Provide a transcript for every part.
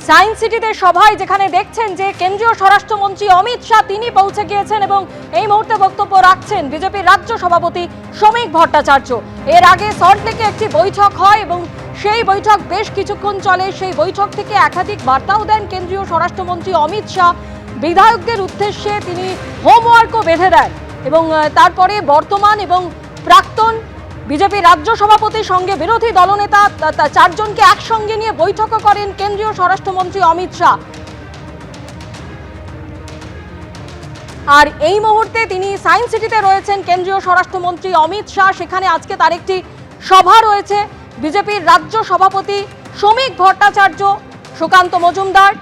Science সিটিতে সভায় যেখানে দেখছেন যে কেন্দ্রীয় স্বরাষ্ট্রমন্ত্রী অমিত শাহ তিনি পৌঁছে গিয়েছেন এবং এই মুহূর্তে বক্তব্য রাখছেন বিজেপির রাজ্য সভাপতি শ্রমিক ভট্টাচার্য। এর আগে সল্টলেকে একটি বৈঠক হয় এবং সেই বৈঠক বেশ কিছুক্ষণ চলে। সেই বৈঠক থেকে একাধিক বার্তাও দেন কেন্দ্রীয় স্বরাষ্ট্রমন্ত্রী অমিত শাহ। বিধায়কদের উদ্দেশ্যে তিনি হোমওয়ার্কও বেঁধে দেন এবং তারপরে বর্তমান এবং প্রাক্তন বিজেপি রাজ্য সভাপতির সঙ্গে বিরোধী দলনেতা চারজনকে একসঙ্গে নিয়ে বৈঠকও করেন কেন্দ্রীয় স্বরাষ্ট্রমন্ত্রী অমিত শাহ। আর এই মুহূর্তে তিনি সায়েন্স সিটিতে রয়েছেন কেন্দ্রীয় স্বরাষ্ট্রমন্ত্রী অমিত শাহ। সেখানে আজকে তার একটি সভা রয়েছে। বিজেপির রাজ্য সভাপতি শ্রমিক ভট্টাচার্য, সুকান্ত মজুমদার,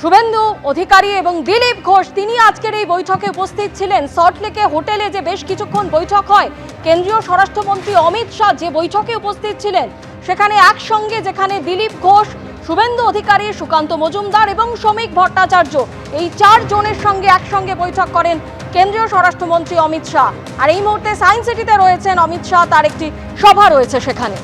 শুভেন্দু অধিকারী এবং দিলীপ ঘোষ তিনি আজকের এই বৈঠকে উপস্থিত ছিলেন। সল্টলেকে হোটেলে যে বেশ কিছুক্ষণ বৈঠক হয়, কেন্দ্রীয় স্বরাষ্ট্রমন্ত্রী অমিত শাহ যে বৈঠকে উপস্থিত ছিলেন সেখানে একসঙ্গে যেখানে দিলীপ ঘোষ, শুভেন্দু অধিকারী, সুকান্ত মজুমদার এবং শ্রমিক ভট্টাচার্য এই চারজনের সঙ্গে একসঙ্গে বৈঠক করেন কেন্দ্রীয় স্বরাষ্ট্রমন্ত্রী অমিত শাহ। আর এই মুহূর্তে সায়েন্স সিটিতে রয়েছেন অমিত শাহ, তার একটি সভা রয়েছে সেখানে।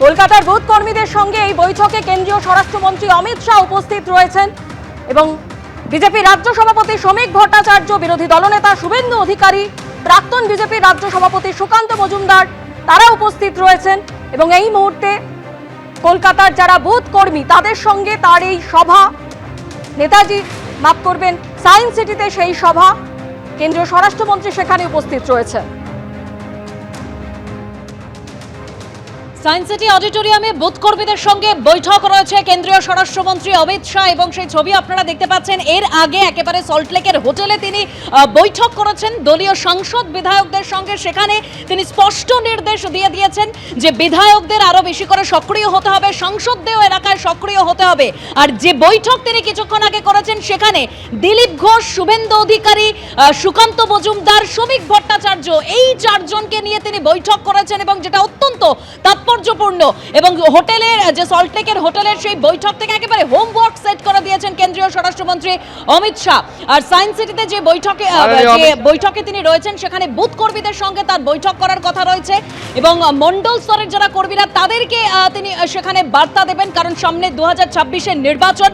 কলকাতার বুথ কর্মীদের সঙ্গে এই বৈঠকে কেন্দ্রীয় স্বরাষ্ট্রমন্ত্রী অমিত শাহ উপস্থিত রয়েছেন এবং বিজেপি রাজ্য সভাপতি শ্রমিক ভট্টাচার্য, বিরোধী দলনেতা শুভেন্দু অধিকারী, প্রাক্তন বিজেপি রাজ্য সভাপতি সুকান্ত মজুমদার তারা উপস্থিত রয়েছেন এবং এই মুহূর্তে কলকাতার যারা বুথ কর্মী তাদের সঙ্গে তার এই সভা, নেতাজি মাফ করবেন সায়েন্স সিটিতে সেই সভা, কেন্দ্রীয় স্বরাষ্ট্রমন্ত্রী সেখানে উপস্থিত রয়েছে। সায়েন্স সিটি অডিটোরিয়ামে বুথ কর্মীদের সঙ্গে বৈঠক রয়েছে কেন্দ্রীয় স্বরাষ্ট্রমন্ত্রী অমিত শাহ এবং সেই ছবি আপনারা দেখতে পাচ্ছেন। এর আগে একেবারে সল্টলেকের হোটেলে তিনি বৈঠক করেছেন দলীয় সাংসদ বিধায়কদের সঙ্গে। সেখানে তিনি স্পষ্ট নির্দেশ দিয়ে দিয়েছেন যে বিধায়কদের আরো বেশি করে সক্রিয় হতে হবে, সাংসদদেরও এলাকায় সক্রিয় হতে হবে। আর যে বৈঠক তিনি কিছুক্ষণ আগে করেছেন সেখানে দিলীপ ঘোষ, শুভেন্দু অধিকারী, সুকান্ত মজুমদার, শ্রমিক ভট্টাচার্য এই চারজনকে নিয়ে তিনি বৈঠক করেছেন এবং যেটা অত্যন্ত তাৎপর্যপূর্ণ। এবং হোটেলের যে সল্টলেকের হোটেলের সেই বৈঠক থেকে একেবারে হোমওয়ার্ক সেট করে দিয়েছেন কেন্দ্রীয় স্বরাষ্ট্রমন্ত্রী অমিত শাহ। আর সায়েন্স সিটিতে যে বৈঠকে তিনি রয়েছেন সেখানে বুথ কর্মীদের সঙ্গে তার বৈঠক করার কথা রয়েছে এবং মন্ডল স্তরের যারা কর্মীরা তাদেরকে তিনি সেখানে বার্তা দেবেন, কারণ সামনে 2026-এর নির্বাচন।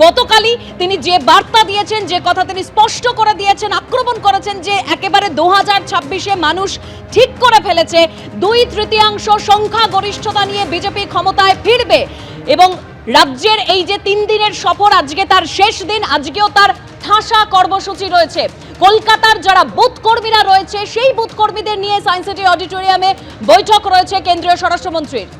গতকালই তিনি যে বার্তা দিয়েছেন, যে কথা তিনি স্পষ্ট করে দিয়েছেন, আক্রমণ করেছেন যে একেবারে 2026-এ মানুষ ঠিক করে ফেলেছে 2/3 সংখ্যাগরিষ্ঠতা নিয়ে বিজেপি ক্ষমতায় ফিরবে এবং রাজ্যের এই যে 3 দিনের সফর আজকে তার শেষ দিন। আজকেও তার ঠাসা কর্মসূচি রয়েছে। কলকাতার যারা বুথ কর্মীরা রয়েছে সেই বুথ কর্মীদের নিয়ে সায়েন্স সিটি অডিটোরিয়ামে বৈঠক রয়েছে কেন্দ্রীয় স্বরাষ্ট্রমন্ত্রীর।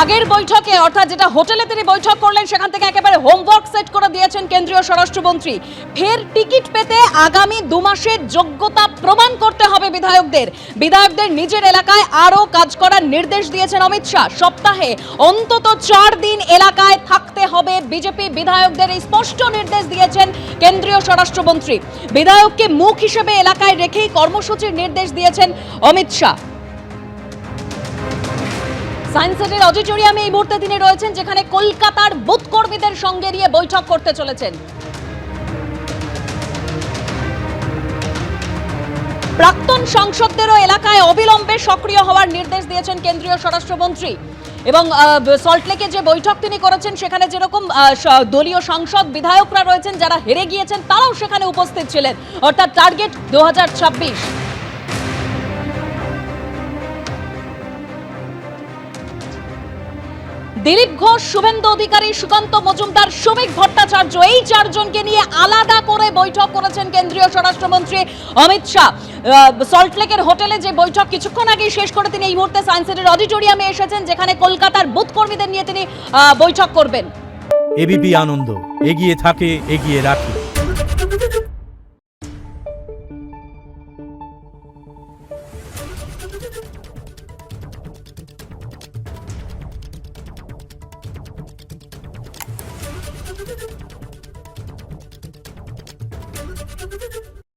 আগের বৈঠকে অর্থাৎ যেটা হোটেলে তিনি বৈঠক করলেন সেখান থেকে একেবারে হোমওয়ার্ক সেট করে দিয়েছেন কেন্দ্রীয় স্বরাষ্ট্রমন্ত্রী। ফের টিকিট পেতে আগামী 2 মাসের যোগ্যতা প্রমাণ করতে হবে বিধায়কদের নিজের এলাকায় আরও কাজ করার নির্দেশ দিয়েছেন অমিত শাহ। সপ্তাহে অন্তত 4 দিন এলাকায় থাকতে হবে বিজেপি বিধায়কদের, এই স্পষ্ট নির্দেশ দিয়েছেন কেন্দ্রীয় স্বরাষ্ট্রমন্ত্রী। বিধায়ককে মুখ হিসেবে এলাকায় রেখেই কর্মসূচির নির্দেশ দিয়েছেন অমিত শাহ। সায়েন্স সিটির অডিটোরিয়ামে এই মুহূর্তে তিনি রয়েছেন যেখানে কলকাতার বুথ কর্মীদের সঙ্গে নিয়ে বৈঠক করতে চলেছেন। প্রাক্তন সাংসদদেরও এলাকায় অবিলম্বে সক্রিয় হওয়ার নির্দেশ দিয়েছেন কেন্দ্রীয় স্বরাষ্ট্রমন্ত্রী এবং সল্টলেকে যে বৈঠক তিনি করেছেন সেখানে যেরকম দলীয় সাংসদ বিধায়করা রয়েছেন যারা হেরে গিয়েছেন তারাও সেখানে উপস্থিত ছিলেন, অর্থাৎ টার্গেট 2026। দিলীপ ঘোষ, শুভেন্দু অধিকারী, সুকান্ত মজুমদার, শ্রমিক ভট্টাচার্য এই চারজনকে নিয়ে আলাদা করে বৈঠক করেছেন কেন্দ্রীয় স্বরাষ্ট্রমন্ত্রী অমিত শাহ। সল্টলেকের হোটেলে যে বৈঠক কিছুক্ষণ আগে শেষ করে তিনি এই মুহূর্তে সায়েন্স সিটির অডিটোরিয়ামে এসেছেন যেখানে কলকাতার বুথ কর্মীদের নিয়ে তিনি বৈঠক করবেন। এবিপি আনন্দ, এগিয়ে থাকে, এগিয়ে রাখে।